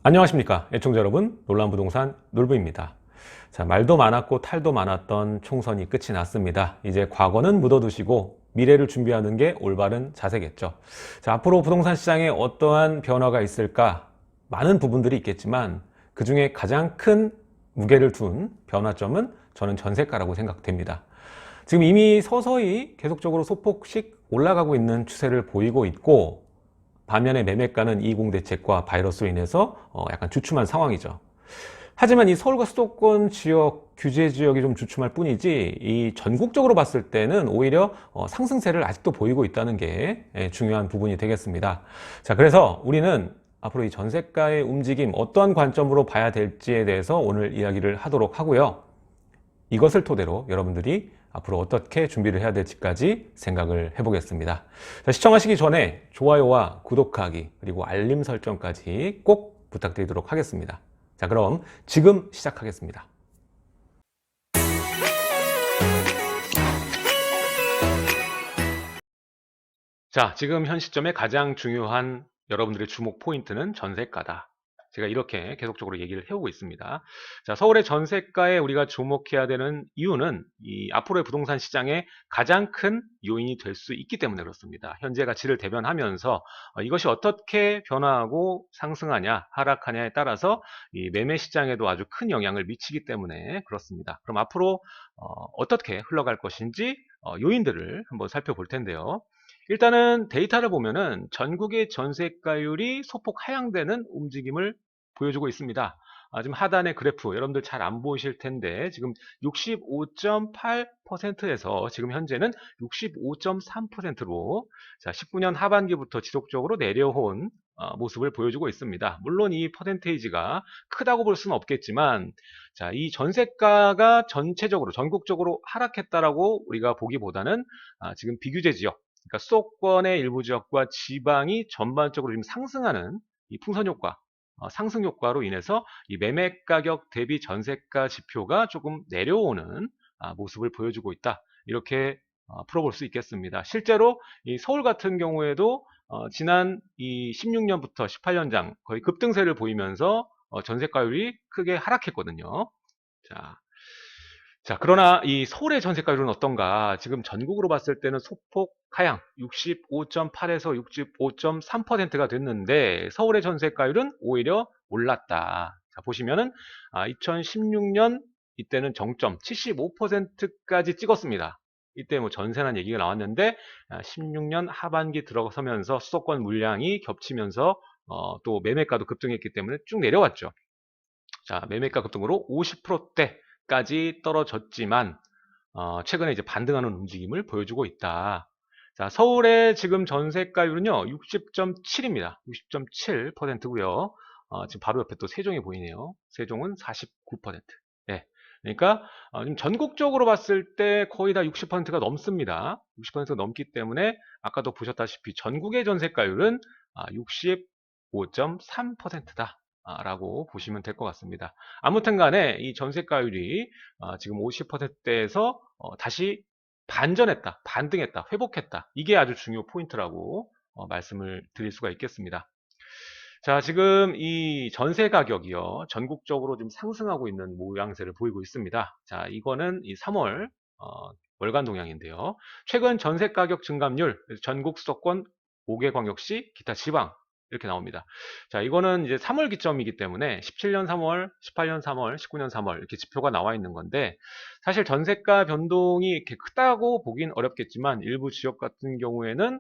안녕하십니까 애청자 여러분, 놀란부동산 놀부입니다. 자, 말도 많았고 탈도 많았던 총선이 끝이 났습니다. 이제 과거는 묻어두시고 미래를 준비하는 게 올바른 자세겠죠. 자, 앞으로 부동산 시장에 어떠한 변화가 있을까? 많은 부분들이 있겠지만 그 중에 가장 큰 무게를 둔 변화점은 저는 전세가라고 생각됩니다. 지금 이미 서서히 계속적으로 소폭씩 올라가고 있는 추세를 보이고 있고, 반면에 매매가는 이공대책과 바이러스로 인해서 약간 주춤한 상황이죠. 하지만 이 서울과 수도권 지역, 규제 지역이 좀 주춤할 뿐이지, 이 전국적으로 봤을 때는 오히려 상승세를 아직도 보이고 있다는 게 중요한 부분이 되겠습니다. 자, 그래서 우리는 앞으로 이 전세가의 움직임, 어떠한 관점으로 봐야 될지에 대해서 오늘 이야기를 하도록 하고요. 이것을 토대로 여러분들이 앞으로 어떻게 준비를 해야 될지까지 생각을 해보겠습니다. 자, 시청하시기 전에 좋아요와 구독하기 그리고 알림 설정까지 꼭 부탁드리도록 하겠습니다. 자, 그럼 지금 시작하겠습니다. 자, 지금 현 시점에 가장 중요한 여러분들의 주목 포인트는 전세가다. 제가 이렇게 계속적으로 얘기를 해오고 있습니다. 자, 서울의 전세가에 우리가 주목해야 되는 이유는 이 앞으로의 부동산 시장의 가장 큰 요인이 될 수 있기 때문에 그렇습니다. 현재 가치를 대변하면서 이것이 어떻게 변화하고 상승하냐, 하락하냐에 따라서 이 매매 시장에도 아주 큰 영향을 미치기 때문에 그렇습니다. 그럼 앞으로 어떻게 흘러갈 것인지 요인들을 한번 살펴볼 텐데요. 일단은 데이터를 보면은 전국의 전세가율이 소폭 하향되는 움직임을 보여주고 있습니다. 지금 하단의 그래프 여러분들 잘 안 보이실 텐데 지금 65.8%에서 지금 현재는 65.3%로 19년 하반기부터 지속적으로 내려온 모습을 보여주고 있습니다. 물론 이 퍼센테이지가 크다고 볼 수는 없겠지만, 이 전세가가 전체적으로 전국적으로 하락했다라고 우리가 보기보다는 지금 비규제 지역, 그러니까 수도권의 일부 지역과 지방이 전반적으로 지금 상승하는 이 풍선 효과, 상승 효과로 인해서 이 매매 가격 대비 전세가 지표가 조금 내려오는 모습을 보여주고 있다. 이렇게 풀어볼 수 있겠습니다. 실제로 이 서울 같은 경우에도 지난 이 16년부터 18년장 거의 급등세를 보이면서 전세가율이 크게 하락했거든요. 자, 그러나 이 서울의 전세가율은 어떤가? 지금 전국으로 봤을 때는 소폭 하향 65.8에서 65.3%가 됐는데 서울의 전세가율은 오히려 올랐다. 자, 보시면은 2016년 이때는 정점 75%까지 찍었습니다. 이때 뭐 전세난 얘기가 나왔는데 16년 하반기 들어서면서 수도권 물량이 겹치면서 또 매매가도 급등했기 때문에 쭉 내려왔죠. 자, 매매가 급등으로 50%대까지 떨어졌지만 최근에 이제 반등하는 움직임을 보여주고 있다. 자, 서울의 지금 전세가율은요 60.7입니다. 60.7%고요. 지금 바로 옆에 또 세종이 보이네요. 세종은 49%. 네. 그러니까 지금 전국적으로 봤을 때 거의 다 60%가 넘습니다. 60%가 넘기 때문에 아까도 보셨다시피 전국의 전세가율은 65.3%다. 라고 보시면 될 것 같습니다. 아무튼 간에 이 전세가율이 지금 50%대에서 다시 반전했다, 반등했다, 회복했다. 이게 아주 중요 포인트라고 말씀을 드릴 수가 있겠습니다. 자, 지금 이 전세 가격이요, 전국적으로 좀 상승하고 있는 모양새를 보이고 있습니다. 자, 이거는 이 3월 월간 동향인데요. 최근 전세 가격 증감률, 전국 수도권 5개 광역시, 기타 지방 이렇게 나옵니다. 자, 이거는 이제 3월 기점이기 때문에 17년 3월, 18년 3월, 19년 3월 이렇게 지표가 나와 있는 건데, 사실 전세가 변동이 이렇게 크다고 보긴 어렵겠지만 일부 지역 같은 경우에는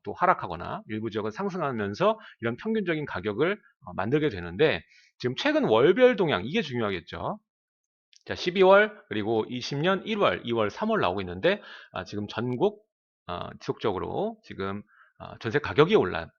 또 하락하거나 일부 지역은 상승하면서 이런 평균적인 가격을 만들게 되는데, 지금 최근 월별 동향 이게 중요하겠죠. 자, 12월 그리고 20년 1월, 2월, 3월 나오고 있는데 지금 전국 지속적으로 지금 전세 가격이 올랐던,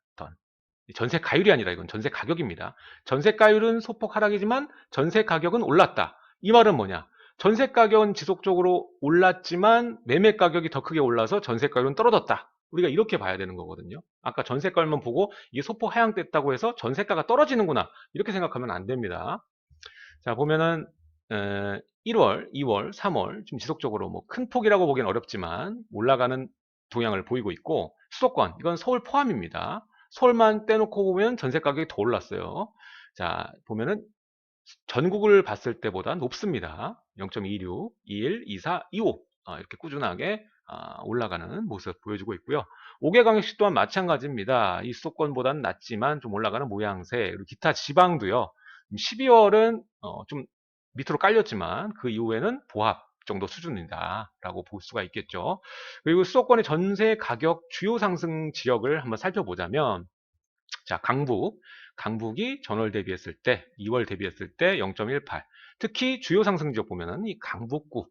전세 가율이 아니라 이건 전세 가격입니다. 전세 가율은 소폭 하락이지만 전세 가격은 올랐다. 이 말은 뭐냐? 전세 가격은 지속적으로 올랐지만 매매 가격이 더 크게 올라서 전세 가율은 떨어졌다. 우리가 이렇게 봐야 되는 거거든요. 아까 전세가율만 보고 이게 소폭 하향됐다고 해서 전세가가 떨어지는구나 이렇게 생각하면 안 됩니다. 자, 보면은 1월, 2월, 3월 좀 지속적으로 뭐 큰 폭이라고 보기는 어렵지만 올라가는 동향을 보이고 있고, 수도권 이건 서울 포함입니다. 서울만 떼놓고 보면 전세 가격이 더 올랐어요. 자, 보면은 전국을 봤을 때보다 높습니다. 0.26, 21, 24, 25 이렇게 꾸준하게 올라가는 모습 보여주고 있고요. 5개광역시 또한 마찬가지입니다. 이 수도권보다는 낮지만 좀 올라가는 모양새. 그리고 기타 지방도요. 12월은 좀 밑으로 깔렸지만 그 이후에는 보합 정도 수준이다라고 볼 수가 있겠죠. 그리고 수도권의 전세 가격 주요 상승 지역을 한번 살펴보자면, 자, 강북이 전월 대비했을 때, 2월 대비했을 때 0.18. 특히 주요 상승 지역 보면은 이 강북구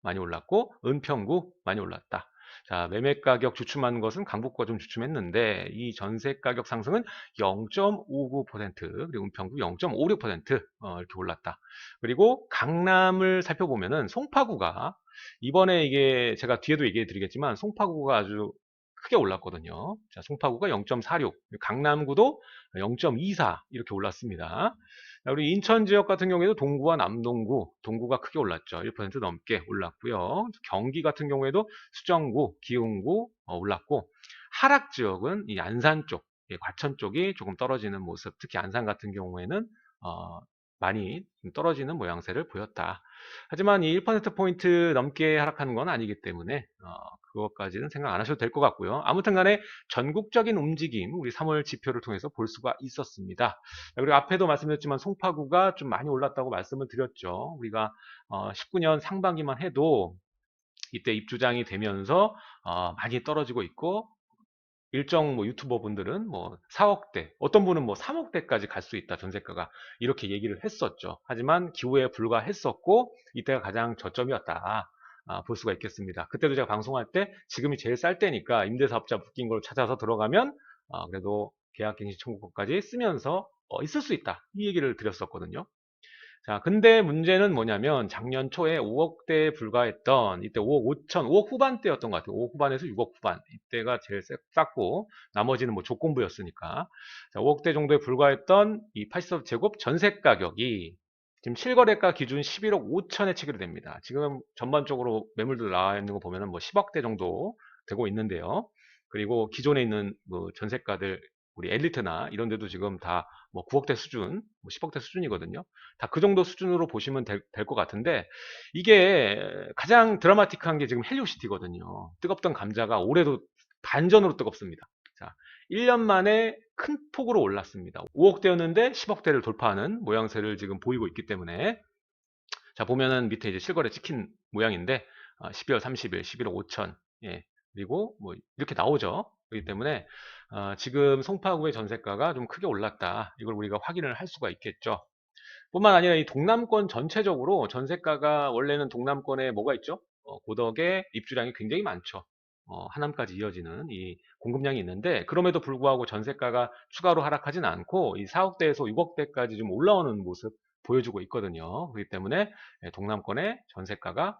많이 올랐고, 은평구 많이 올랐다. 자, 매매 가격 주춤한 것은 강북구가 좀 주춤했는데, 이 전세 가격 상승은 0.59%, 그리고 은평구 0.56% 이렇게 올랐다. 그리고 강남을 살펴보면은 송파구가, 이번에 이게 제가 뒤에도 얘기해 드리겠지만, 송파구가 아주 크게 올랐거든요. 자, 송파구가 0.46, 강남구도 0.24 이렇게 올랐습니다. 자, 우리 인천 지역 같은 경우에도 동구와 남동구, 동구가 크게 올랐죠. 1% 넘게 올랐고요. 경기 같은 경우에도 수정구, 기흥구 올랐고, 하락 지역은 이 안산 쪽, 과천 쪽이 조금 떨어지는 모습, 특히 안산 같은 경우에는 어, 많이 떨어지는 모양새를 보였다. 하지만 이 1%포인트 넘게 하락하는 건 아니기 때문에 그것까지는 생각 안 하셔도 될 것 같고요. 아무튼 간에 전국적인 움직임, 우리 3월 지표를 통해서 볼 수가 있었습니다. 그리고 앞에도 말씀드렸지만 송파구가 좀 많이 올랐다고 말씀을 드렸죠. 우리가 19년 상반기만 해도 이때 입주장이 되면서 많이 떨어지고 있고, 일정 뭐 유튜버 분들은 뭐 4억대, 어떤 분은 뭐 3억대까지 갈 수 있다, 전세가가. 이렇게 얘기를 했었죠. 하지만 기후에 불과했었고, 이때가 가장 저점이었다. 볼 수가 있겠습니다. 그때도 제가 방송할 때 지금이 제일 쌀 때니까 임대사업자 묶인 걸 찾아서 들어가면 그래도 계약갱신 청구권까지 쓰면서 있을 수 있다. 이 얘기를 드렸었거든요. 자, 근데 문제는 뭐냐면 작년 초에 5억대에 불과했던, 이때 5억 5천, 5억 후반대였던 것 같아요. 5억 후반에서 6억 후반. 이때가 제일 쌌고, 나머지는 뭐 조건부였으니까. 자, 5억대 정도에 불과했던 이 80제곱 전세 가격이 지금 실거래가 기준 11억 5천에 치기로 됩니다. 지금 전반적으로 매물들 나와 있는 거 보면은 뭐 10억대 정도 되고 있는데요. 그리고 기존에 있는 뭐 전세가들, 우리 엘리트나 이런 데도 지금 다 뭐 9억대 수준, 뭐 10억대 수준이거든요. 다 그 정도 수준으로 보시면 될 것 같은데, 이게 가장 드라마틱한 게 지금 헬리오시티거든요. 뜨겁던 감자가 올해도 반전으로 뜨겁습니다. 자, 1년 만에 큰 폭으로 올랐습니다. 5억대였는데 10억대를 돌파하는 모양새를 지금 보이고 있기 때문에, 자, 보면은 밑에 이제 실거래 찍힌 모양인데 12월 30일 11억 5천, 예, 그리고 뭐 이렇게 나오죠. 그렇기 때문에 지금 송파구의 전세가가 좀 크게 올랐다, 이걸 우리가 확인을 할 수가 있겠죠. 뿐만 아니라 이 동남권 전체적으로 전세가가, 원래는 동남권에 뭐가 있죠? 고덕에 입주량이 굉장히 많죠. 하남까지 이어지는 이 공급량이 있는데, 그럼에도 불구하고 전세가가 추가로 하락하진 않고 이 4억대에서 6억대까지 좀 올라오는 모습 보여주고 있거든요. 그렇기 때문에 동남권의 전세가가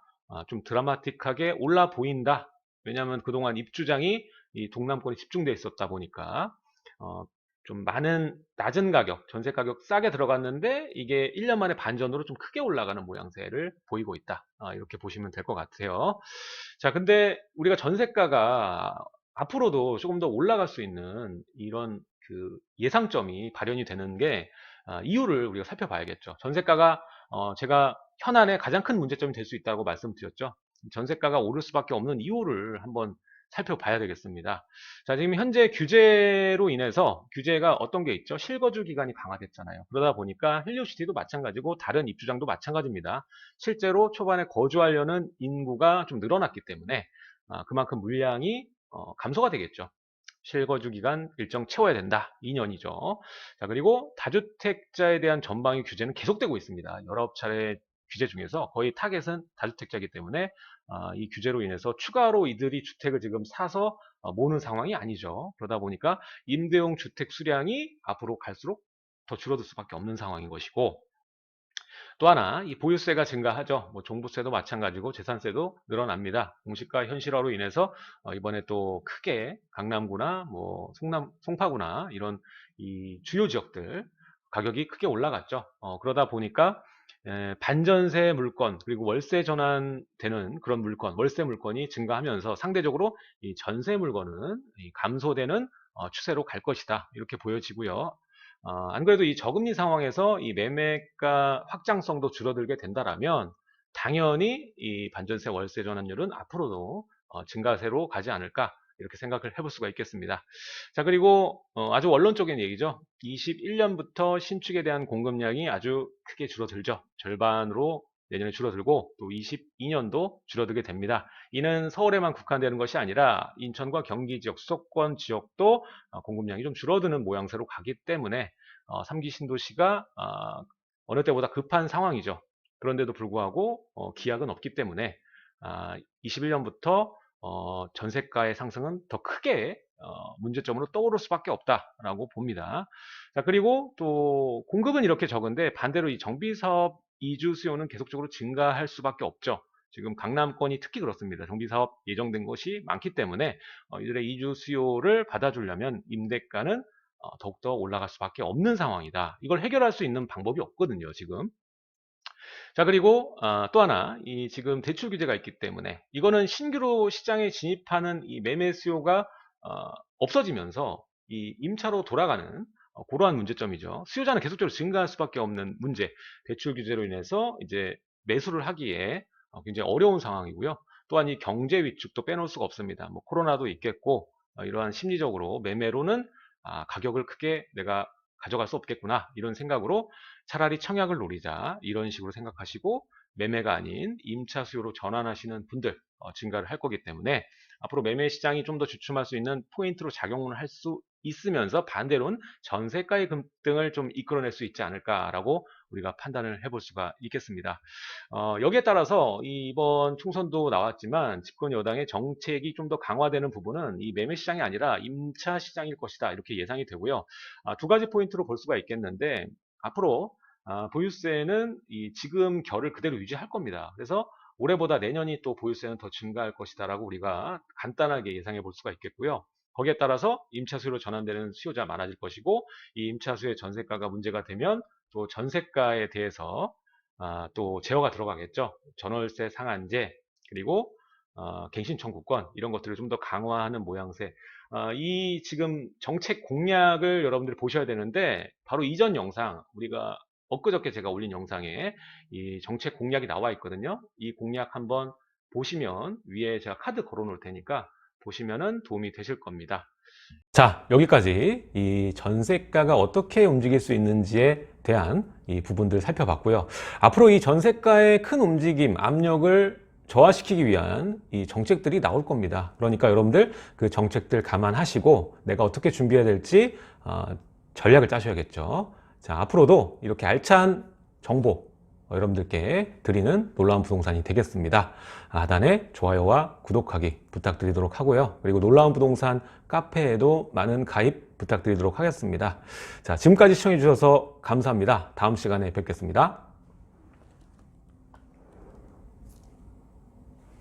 좀 드라마틱하게 올라 보인다. 왜냐하면 그동안 입주장이 이 동남권에 집중되어 있었다 보니까 어, 좀 많은 낮은 가격, 전세 가격 싸게 들어갔는데 이게 1년 만에 반전으로 좀 크게 올라가는 모양새를 보이고 있다. 이렇게 보시면 될 것 같아요. 자, 근데 우리가 전세가가 앞으로도 조금 더 올라갈 수 있는 이런 그 예상점이 발현이 되는 게, 이유를 우리가 살펴봐야겠죠. 전세가가 제가 현안의 가장 큰 문제점이 될 수 있다고 말씀드렸죠. 전세가가 오를 수밖에 없는 이유를 한번 살펴봐야 되겠습니다. 자, 지금 현재 규제로 인해서, 규제가 어떤 게 있죠? 실거주 기간이 강화됐잖아요. 그러다 보니까 헬리오시티도 마찬가지고 다른 입주장도 마찬가지입니다. 실제로 초반에 거주하려는 인구가 좀 늘어났기 때문에 그만큼 물량이 감소가 되겠죠. 실거주 기간 일정 채워야 된다. 2년이죠. 자, 그리고 다주택자에 대한 전방위 규제는 계속되고 있습니다. 여러 차례 규제 중에서 거의 타겟은 다주택자이기 때문에 이 규제로 인해서 추가로 이들이 주택을 지금 사서 모으는 상황이 아니죠. 그러다 보니까 임대용 주택 수량이 앞으로 갈수록 더 줄어들 수밖에 없는 상황인 것이고, 또 하나, 이 보유세가 증가하죠. 뭐 종부세도 마찬가지고 재산세도 늘어납니다. 공시가 현실화로 인해서 이번에 또 크게 강남구나 뭐 송파구나 이런 이 주요 지역들 가격이 크게 올라갔죠. 그러다 보니까 반전세 물건, 그리고 월세 전환되는 그런 물건, 월세 물건이 증가하면서 상대적으로 이 전세 물건은 이 감소되는 추세로 갈 것이다, 이렇게 보여지고요. 안 그래도 이 저금리 상황에서 이 매매가 확장성도 줄어들게 된다라면 당연히 이 반전세 월세 전환율은 앞으로도 증가세로 가지 않을까 이렇게 생각을 해볼 수가 있겠습니다. 자, 그리고 아주 원론적인 얘기죠. 21년부터 신축에 대한 공급량이 아주 크게 줄어들죠. 절반으로 내년에 줄어들고 또 22년도 줄어들게 됩니다. 이는 서울에만 국한되는 것이 아니라 인천과 경기 지역, 수도권 지역도 공급량이 좀 줄어드는 모양새로 가기 때문에 3기 신도시가 어느 때보다 급한 상황이죠. 그런데도 불구하고 기약은 없기 때문에 21년부터 전세가의 상승은 더 크게 문제점으로 떠오를 수밖에 없다라고 봅니다. 자, 그리고 또 공급은 이렇게 적은데 반대로 이 정비사업 이주 수요는 계속적으로 증가할 수밖에 없죠. 지금 강남권이 특히 그렇습니다. 정비사업 예정된 곳이 많기 때문에 이들의 이주 수요를 받아주려면 임대가는 더욱더 올라갈 수밖에 없는 상황이다. 이걸 해결할 수 있는 방법이 없거든요, 지금. 자, 그리고 또 하나, 이 지금 대출 규제가 있기 때문에 이거는 신규로 시장에 진입하는 이 매매 수요가 없어지면서 이 임차로 돌아가는 그러한 문제점이죠. 수요자는 계속적으로 증가할 수밖에 없는 문제. 대출 규제로 인해서 이제 매수를 하기에 굉장히 어려운 상황이고요. 또한 이 경제 위축도 빼놓을 수가 없습니다. 뭐 코로나도 있겠고 이러한 심리적으로 매매로는 가격을 크게 내가 가져갈 수 없겠구나 이런 생각으로 차라리 청약을 노리자 이런 식으로 생각하시고 매매가 아닌 임차 수요로 전환하시는 분들 증가를 할 거기 때문에 앞으로 매매 시장이 좀 더 주춤할 수 있는 포인트로 작용을 할 수 있으면서 반대로는 전세가의 급등을 좀 이끌어낼 수 있지 않을까라고 우리가 판단을 해볼 수가 있겠습니다. 여기에 따라서 이번 총선도 나왔지만 집권 여당의 정책이 좀 더 강화되는 부분은 이 매매 시장이 아니라 임차 시장일 것이다 이렇게 예상이 되고요. 두 가지 포인트로 볼 수가 있겠는데 앞으로 보유세는 이 지금 결을 그대로 유지할 겁니다. 그래서 올해보다 내년이 또 보유세는 더 증가할 것이다라고 우리가 간단하게 예상해 볼 수가 있겠고요. 거기에 따라서 임차 수요로 전환되는 수요자 많아질 것이고 이 임차 수요의 전세가가 문제가 되면 또 전세가에 대해서 또 제어가 들어가겠죠. 전월세 상한제 그리고 갱신 청구권 이런 것들을 좀 더 강화하는 모양새. 이 지금 정책 공약을 여러분들이 보셔야 되는데 바로 이전 영상 우리가 엊그저께 제가 올린 영상에 이 정책 공약이 나와 있거든요. 이 공약 한번 보시면 위에 제가 카드 걸어 놓을 테니까 보시면은 도움이 되실 겁니다. 자, 여기까지 이 전세가가 어떻게 움직일 수 있는지에 대한 이 부분들 살펴봤고요. 앞으로 이 전세가의 큰 움직임, 압력을 저하시키기 위한 이 정책들이 나올 겁니다. 그러니까 여러분들 그 정책들 감안하시고 내가 어떻게 준비해야 될지 전략을 짜셔야겠죠. 자, 앞으로도 이렇게 알찬 정보 여러분들께 드리는 놀라운 부동산이 되겠습니다. 하단에 좋아요와 구독하기 부탁드리도록 하고요. 그리고 놀라운 부동산 카페에도 많은 가입 부탁드리도록 하겠습니다. 자, 지금까지 시청해 주셔서 감사합니다. 다음 시간에 뵙겠습니다.